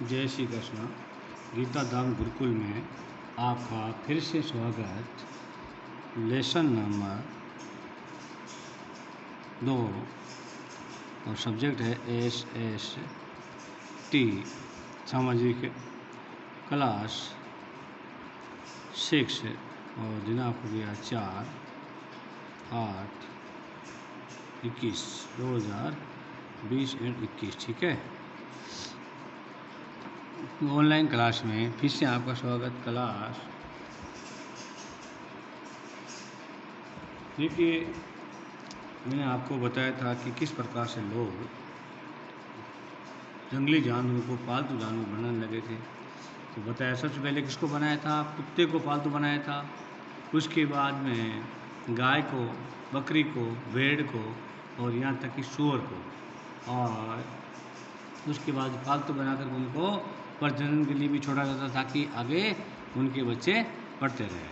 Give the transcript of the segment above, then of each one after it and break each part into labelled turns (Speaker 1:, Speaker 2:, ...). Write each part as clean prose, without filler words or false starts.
Speaker 1: जय श्री कृष्ण। गीता धाम गुरुकुल में आपका फिर से स्वागत। लेसन नंबर 2 और सब्जेक्ट है SST सामाजिक क्लास 6 और दिनांक हो गया 4/8/21 2020 एंड 21। ठीक है, ऑनलाइन क्लास में फिर से आपका स्वागत। क्लास देखिए, मैंने आपको बताया था कि किस प्रकार से लोग जंगली जानवरों को पालतू जानवर बनाने लगे थे। तो बताया, सबसे पहले किसको बनाया था? कुत्ते को पालतू बनाया था। उसके बाद में गाय को, बकरी को, भेड़ को और यहाँ तक कि सूअर को, और उसके बाद पालतू बनाकर उनको प्रजनन के लिए भी छोड़ा जाता था ताकि आगे उनके बच्चे बढ़ते रहे।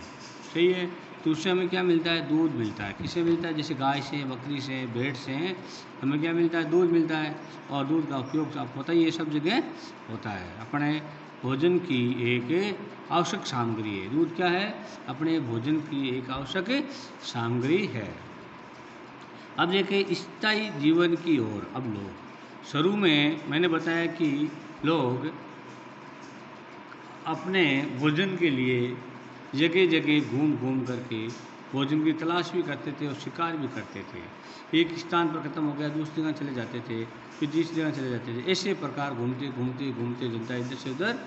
Speaker 1: सही है। तो उससे हमें क्या मिलता है? दूध मिलता है। किससे मिलता है? जैसे गाय से, बकरी से, भेड़ से हमें क्या मिलता है? दूध मिलता है। और दूध का उपयोग आपको पता ही है, सब जगह होता है। अपने भोजन की एक आवश्यक सामग्री है दूध। क्या है? अपने भोजन की एक आवश्यक सामग्री है। अब देखिए स्थायी जीवन की ओर। अब लोग, शुरू में मैंने बताया कि लोग अपने भोजन के लिए जगह जगह घूम घूम करके भोजन की तलाश भी करते थे और शिकार भी करते थे। एक स्थान पर ख़त्म हो गया, दूसरी जगह चले जाते थे, फिर तीसरी जगह चले जाते थे। ऐसे प्रकार घूमते घूमते घूमते जनता इधर से उधर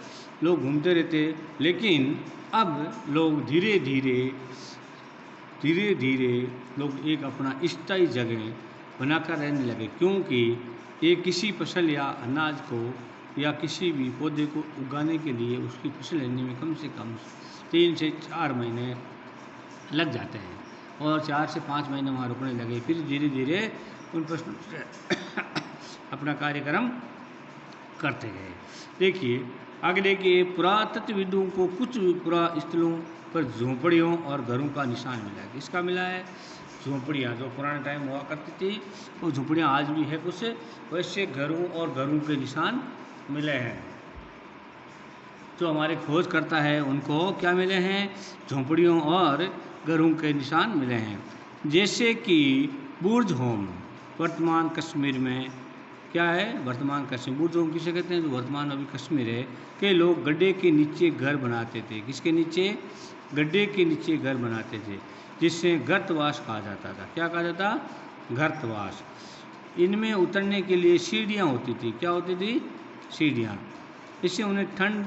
Speaker 1: लोग घूमते रहते। लेकिन अब लोग धीरे धीरे लोग एक अपना स्थायी जगह बनाकर रहने लगे, क्योंकि ये किसी फसल या अनाज को या किसी भी पौधे को उगाने के लिए उसकी फसल लेने में कम से कम 3 से 4 महीने लग जाते हैं, और 4 से 5 महीने वहाँ रुकने लगे। फिर धीरे धीरे उन फसलों से अपना कार्यक्रम करते गए। देखिए आगे देखिए, पुरातत्वविदों को कुछ पुरास्थलों पर झोंपड़ियों और घरों का निशान मिला है। किसका मिला है? झोंपड़ियाँ जो पुराने टाइम हुआ करती थी, वो झोंपड़ियाँ आज भी है कुछ, वैसे घरों और घरों के निशान मिले हैं। जो हमारे खोज करता है उनको क्या मिले हैं? झोंपड़ियों और घरों के निशान मिले हैं। जैसे कि बुर्ज होम वर्तमान कश्मीर में। क्या है? वर्तमान कश्मीर। बुर्ज होम किसे कहते हैं? जो वर्तमान अभी कश्मीर है के लोग गड्ढे के नीचे घर बनाते थे। किसके नीचे? गड्ढे के नीचे घर बनाते थे, जिससे गर्तवास कहा जाता था। क्या कहा जाता? गर्तवास। इनमें उतरने के लिए सीढ़ियाँ होती थी। क्या होती थी? सीढ़ियाँ। इससे उन्हें ठंड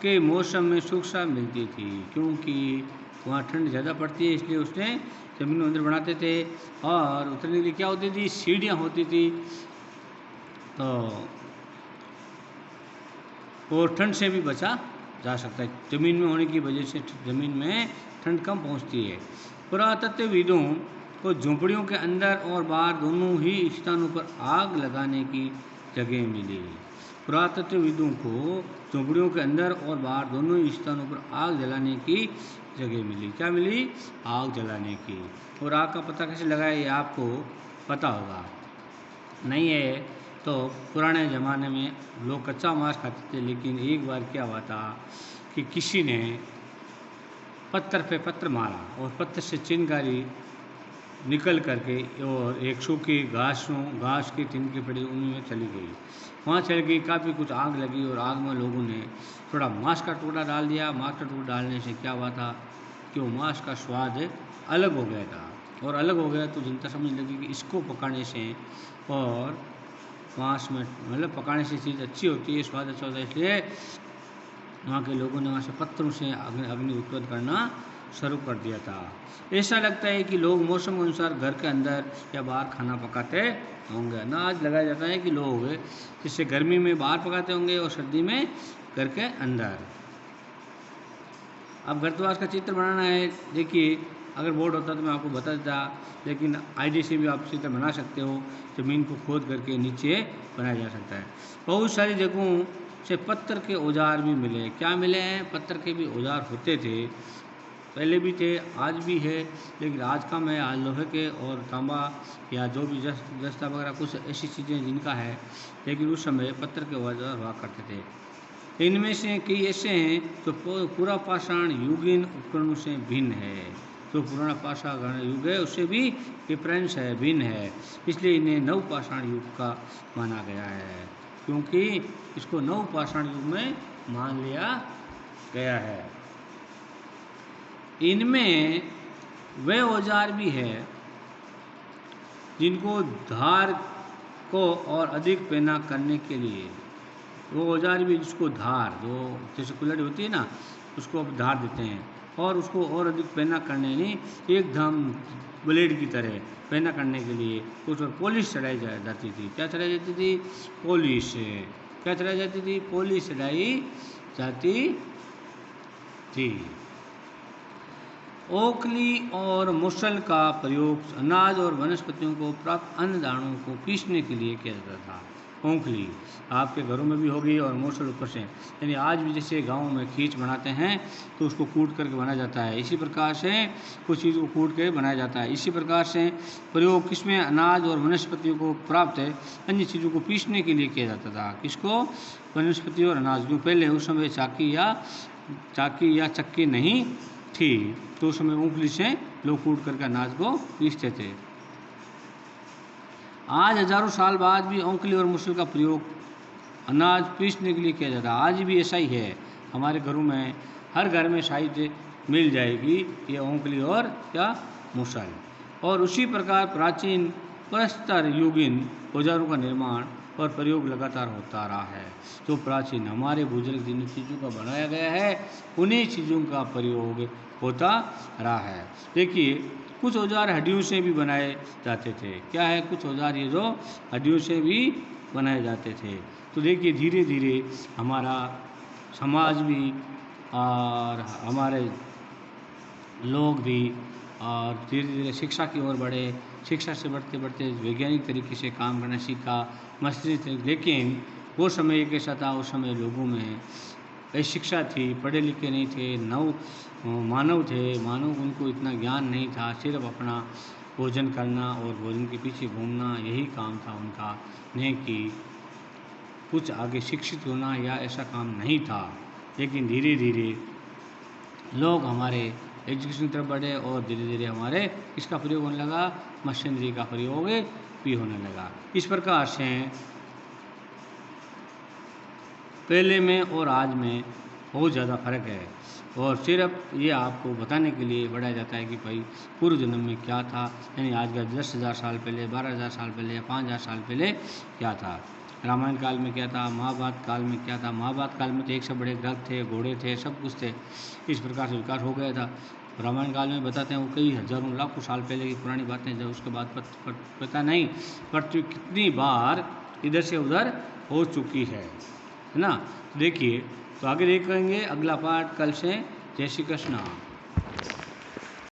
Speaker 1: के मौसम में सुरक्षा मिलती थी, क्योंकि वहाँ ठंड ज़्यादा पड़ती है, इसलिए उसने ज़मीन में अंदर बनाते थे। और उतरने के लिए क्या होती थी? सीढ़ियाँ होती थी। तो और ठंड से भी बचा जा सकता है। ज़मीन में होने की वजह से ज़मीन में ठंड कम पहुँचती है। पुरातत्वविदों को झोंपड़ियों के अंदर और बाहर दोनों ही स्थानों पर आग लगाने की जगह मिली। पुरातत्वविदों को झोंपड़ियों के अंदर और बाहर दोनों ही स्थानों पर आग जलाने की जगह मिली। क्या मिली? आग जलाने की। और आग का पता कैसे लगाया, ये आपको पता होगा। नहीं है तो पुराने ज़माने में लोग कच्चा मांस खाते थे, लेकिन एक बार क्या हुआ था कि किसी ने पत्थर पे पत्थर मारा और पत्थर से चिंगारी निकल करके और एक सूखी घास की तिनके पड़ी उनमें चली गई। वहाँ चल गई, काफ़ी कुछ आग लगी और आग में लोगों ने थोड़ा मांस का टुकड़ा डाल दिया। मांस का टुकड़ा डालने से क्या हुआ था कि वो मांस का स्वाद अलग हो गया था, और अलग हो गया तो जनता समझ लगी कि इसको पकाने से और मांस में मतलब पकाने से चीज़ अच्छी होती है, स्वाद अच्छा होता है। इसलिए वहाँ के लोगों ने वहाँ से पत्थरों से अग्नि उत्पन्न करना शुरू कर दिया था। ऐसा लगता है कि लोग मौसम के अनुसार घर के अंदर या बाहर खाना पकाते होंगे। अनाज लगाया जाता है कि लोग जिससे गर्मी में बाहर पकाते होंगे और सर्दी में घर के अंदर। अब गर्तवास का चित्र बनाना है। देखिए, अगर बोर्ड होता तो मैं आपको बता देता, लेकिन आईडी से भी आप चित्र बना सकते हो। ज़मीन को खोद करके नीचे बनाया जा सकता है। बहुत सारी जगहों से पत्थर के औजार भी मिले। क्या मिले हैं? पत्थर के भी औजार होते थे, पहले भी थे, आज भी है, लेकिन आज का मैं आज लोहे के और तांबा या जो भी जस्ता वगैरह कुछ ऐसी चीज़ें जिनका है, लेकिन उस समय पत्थर के औजार हुआ करते थे। इनमें से कई ऐसे हैं जो पूरा पाषाण युगीन उपकरणों से भिन्न है। जो पुराना पाषाण युग है उससे भी डिफरेंस है, भिन्न है, इसलिए इन्हें नव पाषाण युग का माना गया है, क्योंकि इसको नव पाषाण युग में मान लिया गया है। इनमें वे औजार भी है जिनको धार को और अधिक पैना करने के लिए, वो औजार भी जिसको धार, जो जैसे कुल्हड़ी होती है ना, उसको अब धार देते हैं, और उसको और अधिक पैना करने नहीं, एकदम ब्लेड की तरह पैना करने के लिए उस पर पॉलिश चढ़ाई जाती थी। क्या चढ़ाई जाती थी? पॉलिश। क्या चढ़ाई जाती थी? पॉलिश चढ़ाई जाती थी। ओखली और मुसल का प्रयोग अनाज और वनस्पतियों को प्राप्त अन्न दानों को पीसने के लिए किया जाता था। ओखली आपके घरों में भी होगी, और मुसल ऊपर से, यानी आज भी जैसे गाँव में खींच बनाते हैं तो उसको कूट करके बनाया जाता है, इसी प्रकार से कुछ चीज़ को कूट के बनाया जाता है। इसी प्रकार से प्रयोग किसमें? अनाज और वनस्पतियों को प्राप्त अन्य चीज़ों को पीसने के लिए किया जाता था। किसको? वनस्पति और अनाज। जो पहले उस समय चाकी या चक्की नहीं थी, तो उस समय ऊँगली से लोग कूट करके अनाज को पीसते थे। आज हजारों साल बाद भी औंकली और मुसल का प्रयोग अनाज पीसने के लिए किया जाता है। आज भी ऐसा ही है, हमारे घरों में हर घर में शायद मिल जाएगी ये औंकली और क्या मुसल। और उसी प्रकार प्राचीन प्रस्तर युगीन औजारों का निर्माण और प्रयोग लगातार होता रहा है। जो प्राचीन हमारे बुजुर्ग जिन चीज़ों का बनाया गया है, उन्हीं चीज़ों का प्रयोग होता रहा है। देखिए, कुछ औजार हड्डियों से भी बनाए जाते थे। क्या है? कुछ औजार ये जो हड्डियों से भी बनाए जाते थे। तो देखिए, धीरे धीरे हमारा समाज भी और हमारे लोग भी और धीरे धीरे शिक्षा की ओर बढ़े। शिक्षा से बढ़ते बढ़ते वैज्ञानिक तरीके से काम करना सीखा, मस्ती। लेकिन वो समय एक ऐसा था, उस समय लोगों में शिक्षा थी, पढ़े लिखे नहीं थे, मानव थे, उनको इतना ज्ञान नहीं था, सिर्फ अपना भोजन करना और भोजन के पीछे घूमना, यही काम था उनका, नहीं कि कुछ आगे शिक्षित होना या ऐसा काम नहीं था। लेकिन धीरे धीरे लोग हमारे एजुकेशन की तरफ बढ़े और धीरे धीरे हमारे किसका प्रयोग होने लगा? मशीनरी का प्रयोग भी होने लगा। इस प्रकार से पहले में और आज में बहुत ज़्यादा फर्क है, और सिर्फ ये आपको बताने के लिए बढ़ाया जाता है कि भाई पूर्व जन्म में क्या था, यानी आज का 10,000 साल पहले, 12,000 साल पहले या 5,000 साल पहले क्या था, रामायण काल में क्या था, महाभारत काल में क्या था। महाभारत काल में तो एक से बड़े रथ थे, घोड़े थे, सब कुछ थे, इस प्रकार से विकास हो गया था। रामायण काल में बताते हैं वो कई हजारों लाखों साल पहले की पुरानी बातें, जब उसके बाद पता नहीं पृथ्वी कितनी बार इधर से उधर हो चुकी है ना। देखिए, तो आगे देखेंगे अगला पार्ट कल से। जय श्री कृष्ण।